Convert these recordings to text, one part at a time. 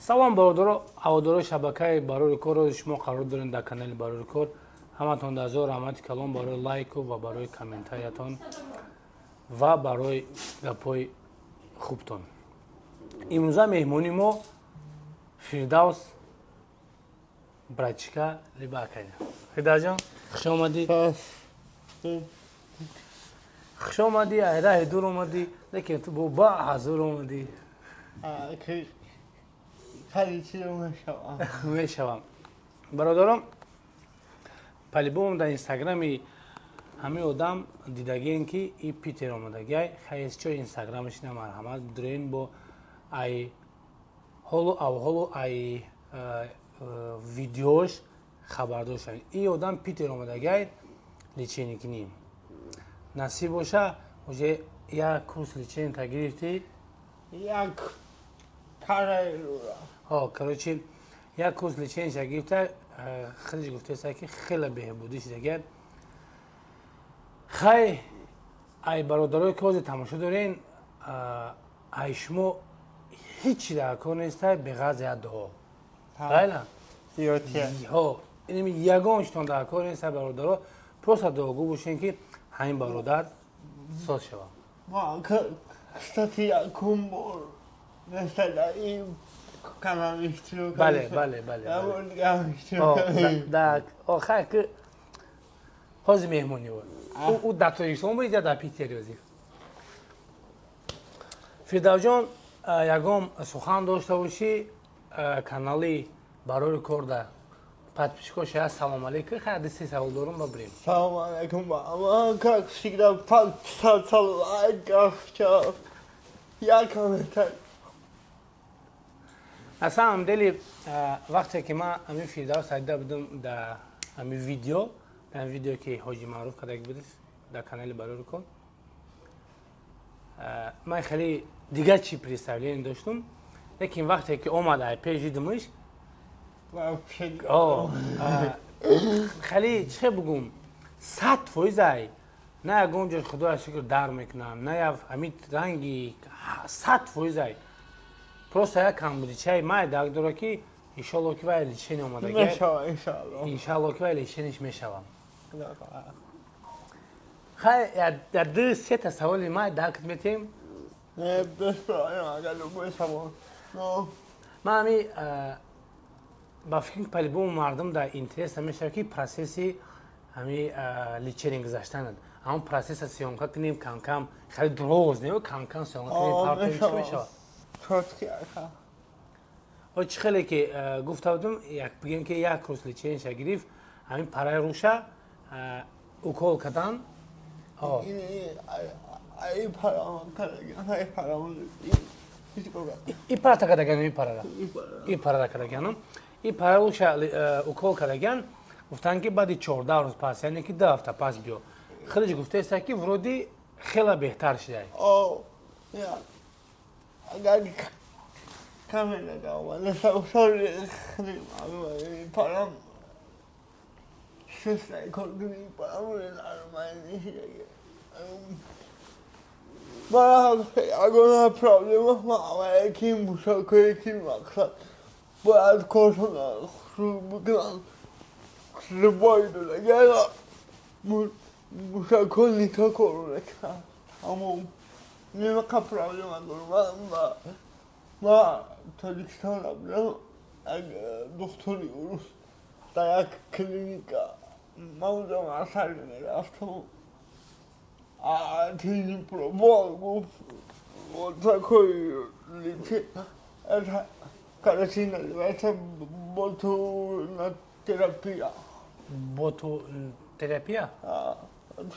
салом бародаро ҳаводорои шабакаи барои корро шумо қарор доред дар канали барои кор. Ҳаматон дазор раҳмати калон барои лайку ва барои комментариятон ва барои гапҳои хубтон. имрӯза меҳмони мо Фирдавс братчика Либакайна. Фирдавсҷон, хуш омадӣ. Хуш омадӣ, айраҳи дур омадӣ, лекин ту бо ба ҳазур омадӣ. Мешавам. Бародарам, палибом дар инстаграми ҳамаи одам дидагиен ки и Питер омадагиай, хайс чо инстаграмаш на марҳамат дурен бо ай ҳолу авҳолу ай видеош хабардор шавем. И одам Питер омадагиай личеникиним. Насиб боша, уже як курс личеника гирифтӣ? Як параи короче, як курс личениша гирифта, хелиш гуфтеса ки хеле беҳбудӣ шидагиад. Хай, ай бародарои ки ҳозир тамошо дорен, ай шумо ҳичи дар кор нестай беғаз як дуо. Байла? Ягонштон дар кор нестай бародаро, просто дуогӯ бошен ки ҳамин бародар соз шавад. Кстати, якум бор mesela kanal iştiriyor. Bale. Da oxir ki ҳозир меҳмонӣ ӯ даториштон боида дар Питер ёзӣ. Фирдавсҷон, ягон сухан дошта бошӣ канали барои кор дар подписчикош шаяд салом алейкум, хай дисти савол дорум ба бирем. Салом алейкум, мама, как всегда, подписаться, лайк, я комментарий. На самом деле, вақте ки ман ҳамин Фирдавс айда будам дар ҳамин видео, ки ҳоҷи маъруф кардаг будиш дар канали барои кор, ман хеле дигар чи представление доштум, лекин вақте ки омад ай пеш дидимаш, хеле чӣ бугум 100% ай на ягон ҷо худоя шукр дар мекунам, на як ҳамин ранги 100% ай. Просто як камбудичаи май даг дора ки иншалло ки вай личени омадаги. Иншалло ки вай личениш мешавам. Хай дар ду се та саволи май дакт метем. Ман ами ба фикр палибом мардум дар интерес намешава ки процесси ҳами личени гузаштанад. ҳамон процесса сиёнка кунем кам-кам, хеле дуроз не кам-кам сиёнка кунем партем чӣ мешавад? Чӣ хеле ки гуфта будум, бигем ки як курс личениша гирифт, ҳамин параи руша укол кардан. И парата кардагану, и парата кардагану. И параи руша укол кардаган, гуфтанд ки баъди 14 рӯз пас, яъне ки 2 ҳафта пас биё. Хелеш гуфтеста ки вуруди хеле беҳтар шидай. Agar kameraga omadasa o'sha param shunday ko'rdim param agora problema mavzuga kim mushokara kim maqsad باید کارشون شروع بکنن باید اگر مشکل نیتا کارو نکنن تمام نیمه قبرالی من دارم و تاجیکستان رفتم دکتری اروس در یک کلینیک موضوع اثر رفتم تیزی پروبال گفت تاکوی لیچه Karasina, essa bototerapia. Bototerapia?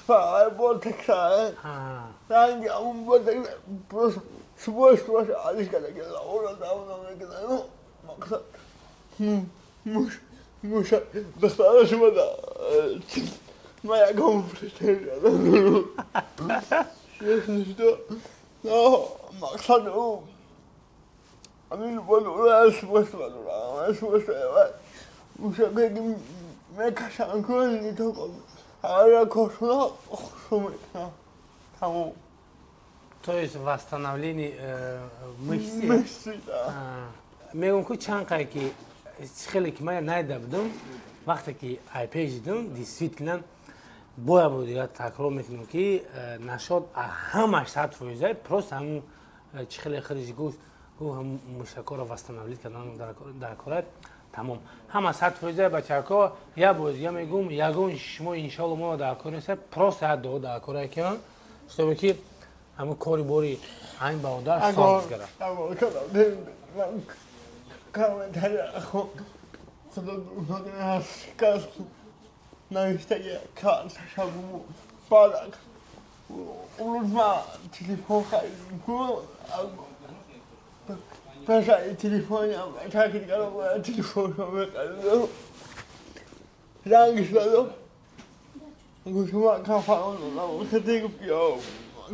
Fala, bototerapia. Sangue, bototerapia. Suposto, acho que naquela hora dava naquela maqsad. Mush, bastava cima da. Mas é como pretende. Não, maqsad não. Amin bana Uşaktaki mekaşan köyünü topladım. Hala koşuna tamam. То есть восстановление мышцы? Мышцы, да. мегум ки чанд қай ки хеле ки ман найда будам вақте ки iPad дидам действительно боя буд дига такрор мекунам ки нашод ҳамаш 100% просто ҳамун чихеле хирижи гӯшт мушакҳоро восстановить кардан дар корат тамом ҳама 100% бачаҳо я буд я мегум ягон шумо иншоалло мо дар кор нест просто я до дар кор кунам чтобы ки ҳамун кори бори айн баодар соз гардад навиштаги карташабу балак улузма телефон хайду пешай телефонам чаки дигаро телефонро мекарду рангишладу гушма кафаон хатигу пио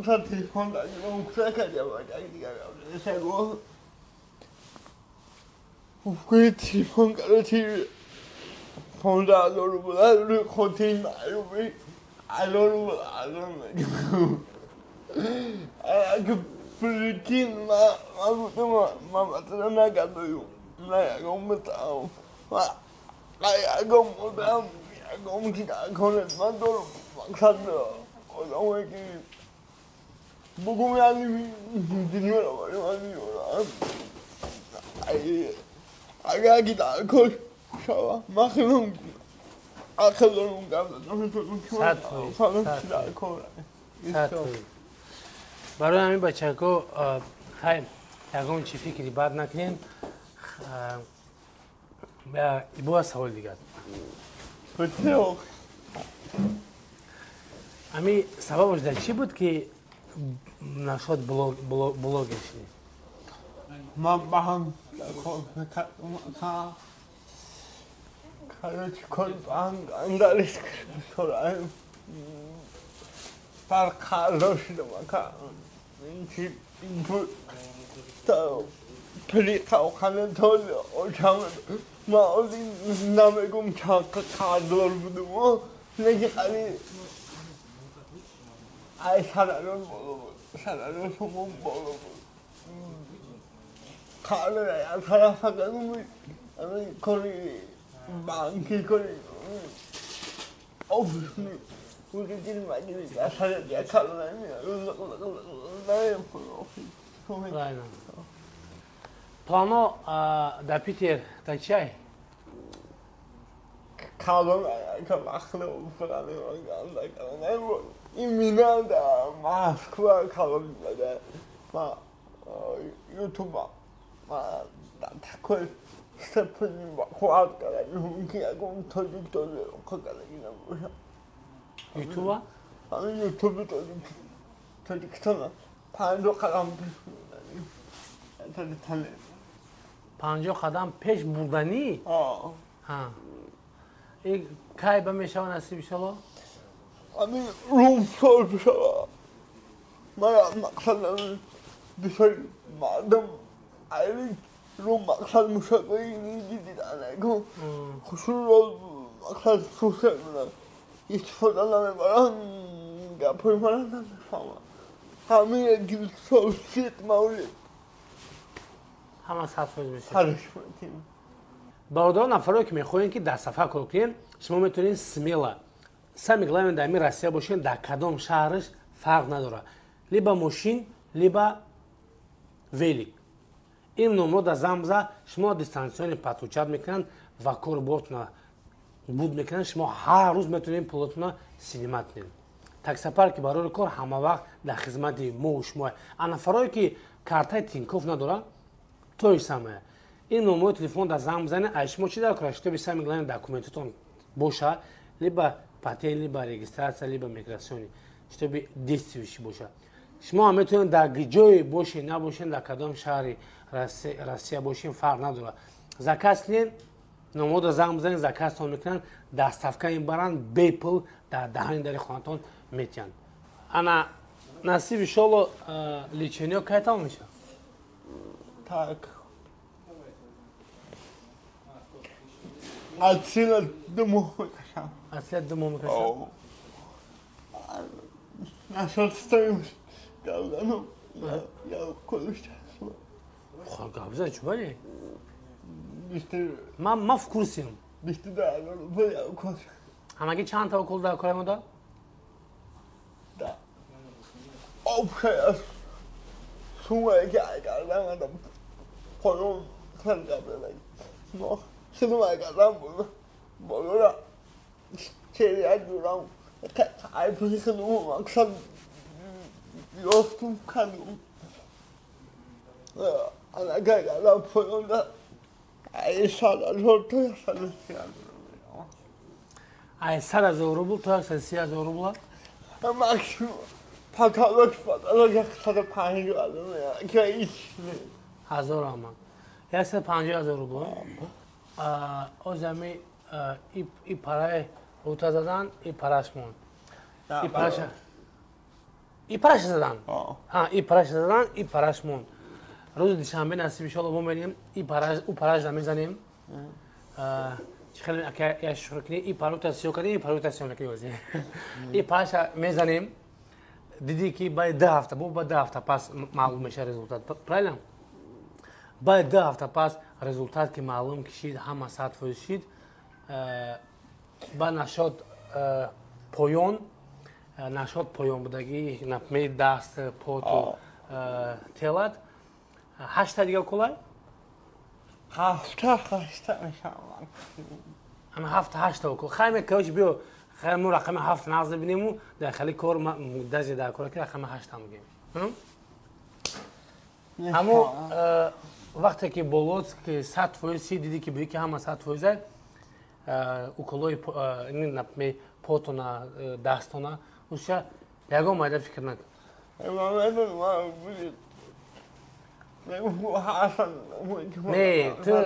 ха телефон дадим кусакадиам чаки дигаро сего уфкуи телефон короче $15 было, хотим маруби, алло, а как прикинь, мама, ты на гадаю, я гомутал, я гомутал, я гомутал, конец мандор, максадно, он ки, бугумяни, диньора, ай, гида, кош. شوا ما خلهم أخذهم قبل برای همین بچه‌ها خیر یکم چی فکری بد نکنین با سوال دیگه بسیار همین سببش در چی بود که نشد بلاگر شدی؟ من با هم короче андалис кора пар хороший мака инти то прикал ханатол очам маоли намегум чака кадор будмо неги хали ай сарарон сомон боло кала я тарафагану ами кори банки кори офисни угидил магили я калами правильно плано да питер да чай калом я махло франы анда именно да Москва калом да ма ютуба ма такой 스태프님 화학가라니 그냥 터질 거가라니나 뭐야 유튜버? 아니 유튜브 터질 그잖아 반도 가람 터질 탈래 50 قدم پیش بردنی؟ ها این کی به میشون نصیب شلا؟ 아니 룸솔 비셔 마야 막살나 비설 마담 아이린 룸 막살 무셔거이 니디디다나고 고술로 막살 수세나 이스포달라메 바랑 가폴마나 파마 하미에 길소 쉣 마울리 همه صفحه میشه харишматим برادران نفرایی که میخواین که در صفحه کار کنین شما میتونین سمیلا سمی главное در می روسیه باشین در کدام شهرش فرق نداره لیبا ماشین لیبا велик این номер در زمزه شما دیستانسیون پاتوچات میکنن و کار باتون بود میکنن شما هر روز میتونین پولتون سینما کنین تاکسی پارک برای کار همه وقت در خدمت ما و شما نفرایی که کارتای تینکوف نداره توی самое این номер телефон در زنگ بزنید ای شما چی داره کراشته به سمی главное документتون باشه либо патент либо регистрация либо миграционный чтобы действующий باشه شما میتونید در جای باشین نباشین در کدام شهری روسیه باشین فرق نداره заказ کنین номер در زنگ بزنید заказتون میکنن доставка این برن بی پول در دهان در خانتون میتین انا نصیب ان شاء الله лечение کایتان میشه так отсюда домой каша отсюда домой каша нашел стоимость да ну я колюсь خب گابزن چوبانی من کورسیم. $20 همگی چند تا okul در کره دا؟ آفرین سومه که اگردم آدم خانم خیلی قبله ما خیلی اگردم بود بالا چیزی از دورم عیبی خیلی مقصد یافتم کردم اگه اگردم پایان ده ای سال از تو سال ای 100,000 روبل تو 130,000 روبل؟ ماکسیموم پاتالوک 150 که هیچ نیست 1000 آمان 150,000 روبل او زمین ای پرای روتا زدن ای پراش مون ای پراش زدن ای پراش زدن ای پراش مون روز دوشنبه نصیب شد ما بریم او پراش زمین زنیم خیلی اگه شروع کنی ای پارو تاسیو کنی ای پارو تاسیو نکنی وزی ای پاش میزنیم دیدی که باید 10 هفته بعد 10 هفته پس معلوم میشه رزولتات правильно باید 10 هفته پس رزولتات که معلوم کشید همه 100% شد با نشد پایان بودگی نپمی دست پوتو تلات 8 دیگه کلای هفته میشم اما 7-8 okul خیلی کوچ بیو خیلی مو رقم 7 نازل بینیمو داخلی کار دزی در کار که رقم 8 هم میگیم اما وقتی که بولوت که 100% دیدی که بیکی همه 100% اوکلوی نپمی پوتونا داستونا اوشا یگو مایده فکر نکن نه تو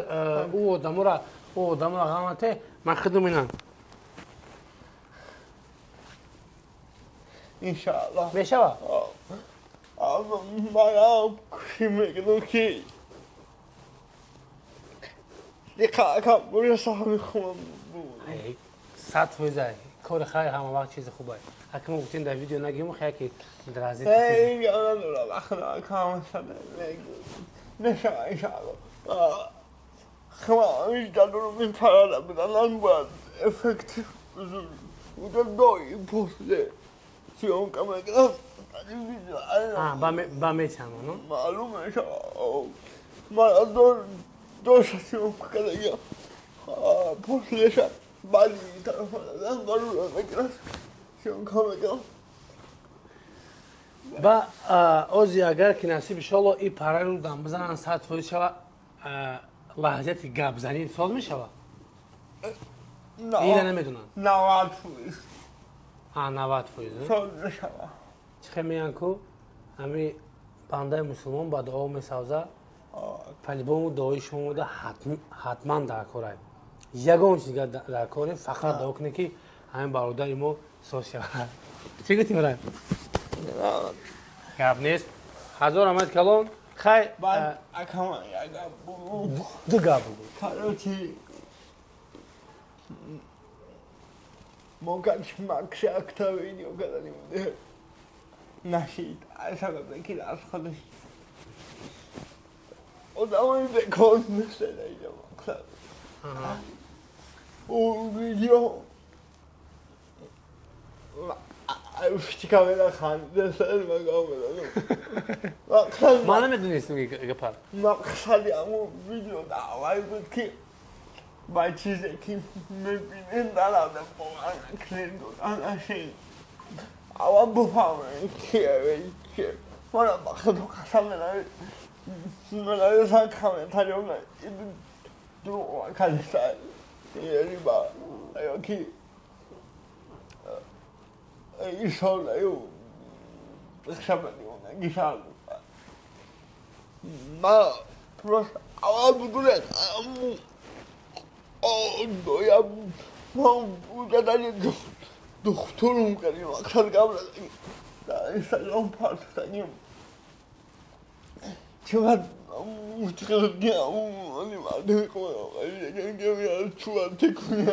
او دامورا غامته من خدمینم انشالله میشه ما کشی میگنم که دیگه کامبوری صاحبی خونم بود 100% کار خیلی همه وقت چیز خوبه اگه ما گفتیم در ویدیو نگیم خیلی که درازی این یادم دارم اخنا کام شده نشه انشالله خما هیچ دارم این پرادم بدن باید افکتیو بزرگ دایی پوسته سیون کامه کنم با میچنم نو معلومه شا ما دو سیون کنه پوسته شد بعدی طرف دادن دارو بگیرم سیون کامه کنم با اوزی اگر که نصیب شالو ای پاره رو دام بزنن 100% شوا لحظتی گپ زنی سال میشه اینو نمیدونن 90% 90% سال میشه چه میگن کو همین بنده مسلمان با دعا میسازه فلیبون دعای شما ده حتما در کاره یگان چیز در کاره فقط دعا کنه که همین برادر ما سوسیال چی گفتی برای گپ نیست 1000 آمد کلون خیلی بعد اکاما یگا بود دو گپ بود کاروتی ممکن مکش اکتا ویدیو کردنی بوده نشید از بکی از خودش آدمایی بکار مثل اینجا مقصد اون ویدیو افتی کاملا خانده سر مگاه بدنم ما نمیدونستیم گپر مقصدی همون ویدیو دعوایی بود که با چیزی که میبینین در آدم واقعا اکرین دادن نشین اول بفهمه که من بخدا قسم منایزن کامنتاری اون دو کلیسای یعنی با یا که ایشال ایو بخشم دیونه گیشال ما پروس اول بدونه دویم ما بودن دخترم کنیم اکثر قبل در اینستاگرام پارت کنیم چقدر مشکل گیامونی مردمی کنم که میاد چوان تکنیم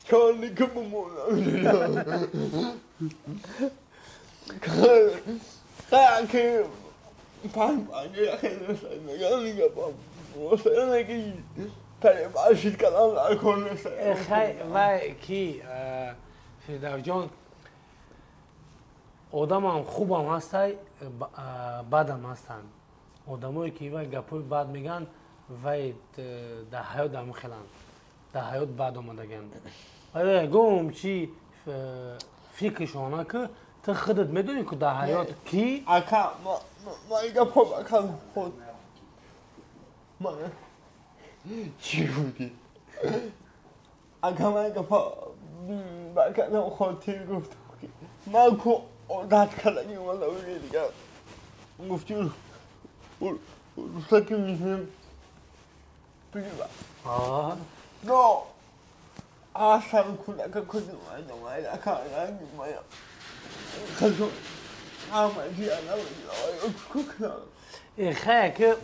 چوانی که بمونم خیلی که پنج خیلی نگاه نگاه روسنگی پری باشید کلام نکنه. خیلی وای کی فردوس جان آدم هم خوب هم هستن بد هم هستن. آدمایی که وای گپای بد میگن وای در حیات هم خیلن در حیات بد آمدگن. ولی گم چی فکرشونه که تو خودت میدونی که در حیات کی اکا ما ایگه پا بکن خود ما چی بودی؟ اکا ما ایگه پا بکنم خود تیر گفت من که عادت کردنی اومده بودی دیگه گفتی روستا که میشیم بگی با نه اصلا کودک کدی مایده اکا رنگی مایده خشم آمدی آنامدی آیا کوکنم خیلی که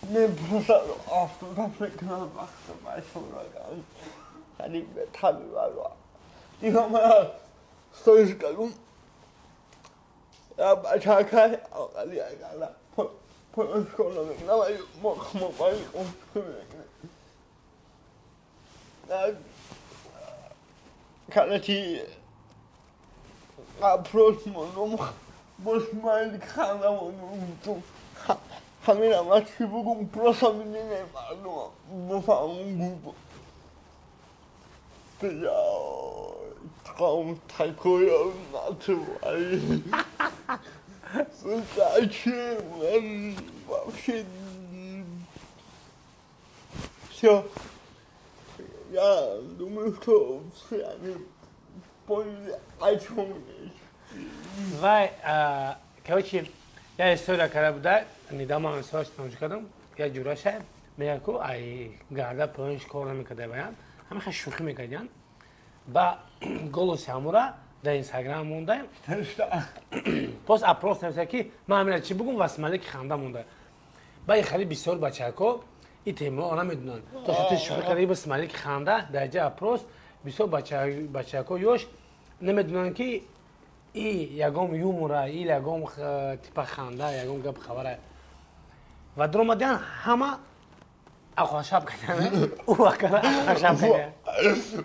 نمی‌پرسم آفتاب فکرم وقت باشم راگان خیلی به تابی بارو دیگه من سویش کلم یا بچه که آقایی اگرم پرش کنم میکنم ولی مخمومایی کنم کنه اپروچ مونم باش مایل خانم اونم همین هم از چی بگم پروسا میدینه مردم بفهمون گوب بیا تقام تکوی نتوانی بزرچه من باشید سیا یا دومشو سیانی پویز ایچونیش وای که یا استوری کرده بوده نیدام هم سوش تماش کردم یا جورا شد میگه که ای گرده پنج کار نمیکرده بیان همه خیلی شوخی میکردن با گلوسی همورا در اینستاگرام مونده پس اپروس نمیشه که من همین چی بگم واسمالی که خنده مونده با خیلی بسیار بچه ها این تیمو آنها میدونن تو خیلی شوخی کرده واسمالی که خنده در جای اپروس بسیار بچه ها یوش نمیدونن که ای یکم یوموره ای یکم تیپ خنده یکم گپ خبره و درآمدیان همه اخواشاب کردن او اکلا اخواشاب کردن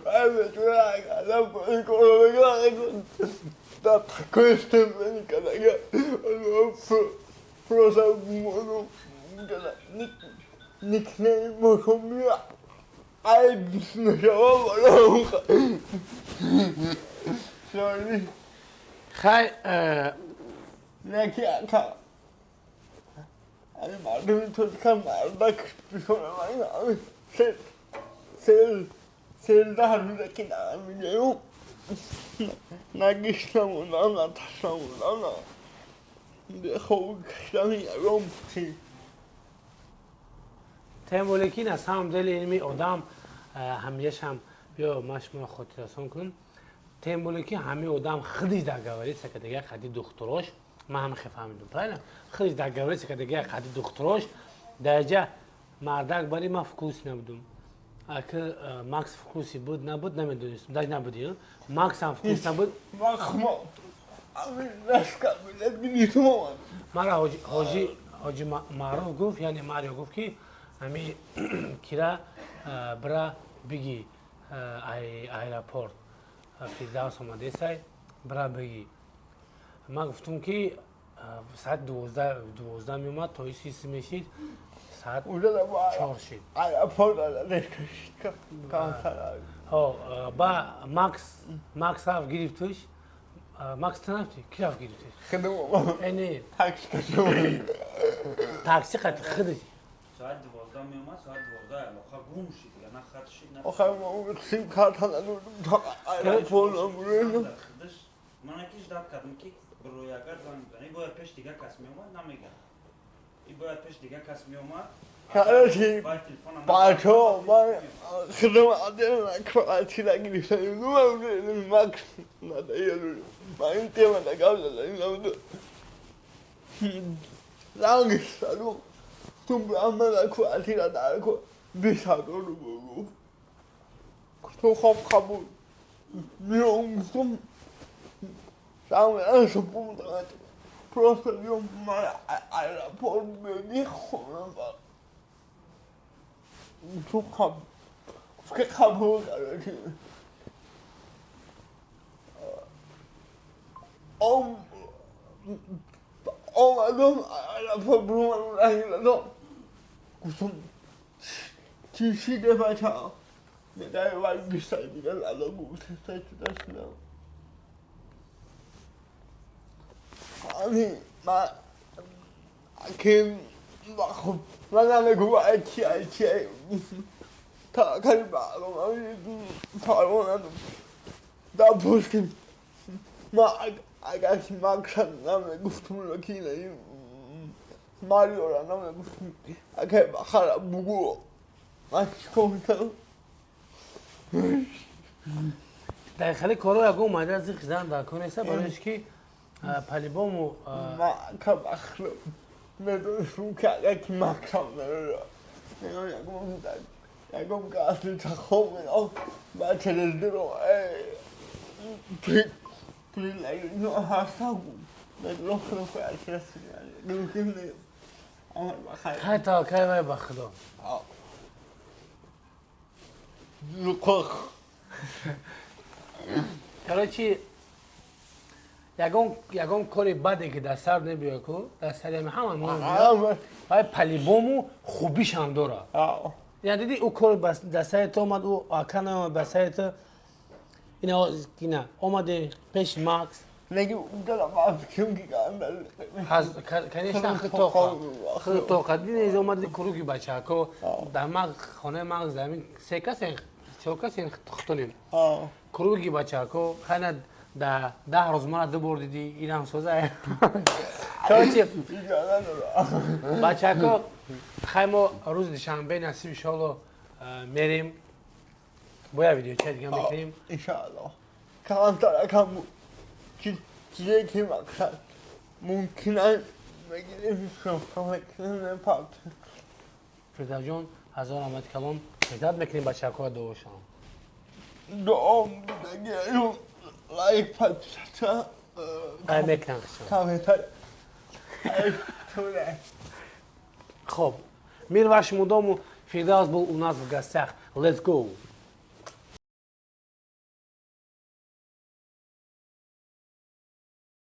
من تو اگرم پای کنم بگم تا تکویستم نمیکنه پروسا مونو نیکنه مشون بیا ای بسم شما بالا سالی خیلی نکی اکا ای مردمی تو که مردک بکنه من سیل ده روزه که دارم میگم نگیشتمون نتشتمون ده خوب کشتم یکم چی تیمولیکی نه سام دل اینمی آدم همیشه هم بیا مشمول خاطرسان کن تیمولیکی همه آدم خیلی داغوری سکه دیگه خیلی دختراش ما هم خفهمیدم پایین خیلی داغوری سکه دیگه خیلی دختراش درجه مردک باری ما فکوس نبودم اگه ماکس فکوسی بود نبود نمیدونستم داشت نبودی ماکس هم فکوس نبود مخمو همین نشکم بیلت بینیتم آمد مرا حاجی معروف گفت یعنی ماریو گفت که همی کیرا برا بگی ایرپورت فردوس اومده سای برا بگی ما گفتم که ساعت 12 میومد تا 6 میشید ساعت 4 شد ایرپورت نشکشید که کانتر با ماکس هم گرفتش ماکس تنفتی کی رفت گرفتش خدمه اینه تاکسی کشم تاکسی قد خدش ساعت 12 میومد ساعت 12 آخر گم شد دیگه نه خط شد نه آخر ما اون سیم کارت ندارم تا ایرپورت نمیرم خودش من یکیش داد کردم که برای اگر زنگ بزنه این باید پیش دیگه کس میومد نمیگم این باید پیش دیگه کس میومد کارشی بچه من خدمه آدم نکراتی نگیرستم نمیدونم مکس ندارم من این تیمه نگاه دارم لانگش دارم تو برامه نکراتی ندارم بیشتر رو بگو تو خواب قبول میام گفتم سامه انشو بودم просто я аэропорт не ходил. Сухо. Скакал, короче. Он потом аэропорт кусом чистить бача. 내가 말 비싸니까 나도 못했어 주다시나. 아니 막 만나면 그거 알지 다 갈바로 바로 나도 나 보신 막 아가씨 막상 나면 구스물로 기네 마리오라 나면 무슨 아가 막 하라 무고 마치고 در خالی کارو اگه اومده از خیزن در کنیسه برایش که پلیبامو ما کم اخلو ندونستم که اگه که مکم نره یکم که اصلی تخوام او بچه رو پلی لگه هستا بود ندونم خلو فرشی رسی نمکن نیم اما بخیر های تا که بای بخدا لقاق короче ягон кори баде ки дар сар небиёд ку дар сари ҳама меояд ва палибому хубишам дорад яъне диди ӯ кори дар сари то омад ӯ ака наомад бар сари то ина омаде пеши макс конечно хеле тоқат динез омади куруги бачако дар хонаи мағз замин се касе чор касе хутонем куруги бачако хайна да 10 рӯз мара ду бор диди инам соза короче бачако хай мо рӯзи душанбе насиб иншоалло мерем бо як видеочаи дига мекунем иншоалло калантаракам чизе ки мақсад мумкинан мегирем шофамекунем пак фирдавҷон ҳазор рамати калом хизмат мекунем бачакоҳо дуошам дуом бигирем лайк подписаться ай мекунам комментарий хоб мир ваши мудому фирдавс бул у нас в гостях let's go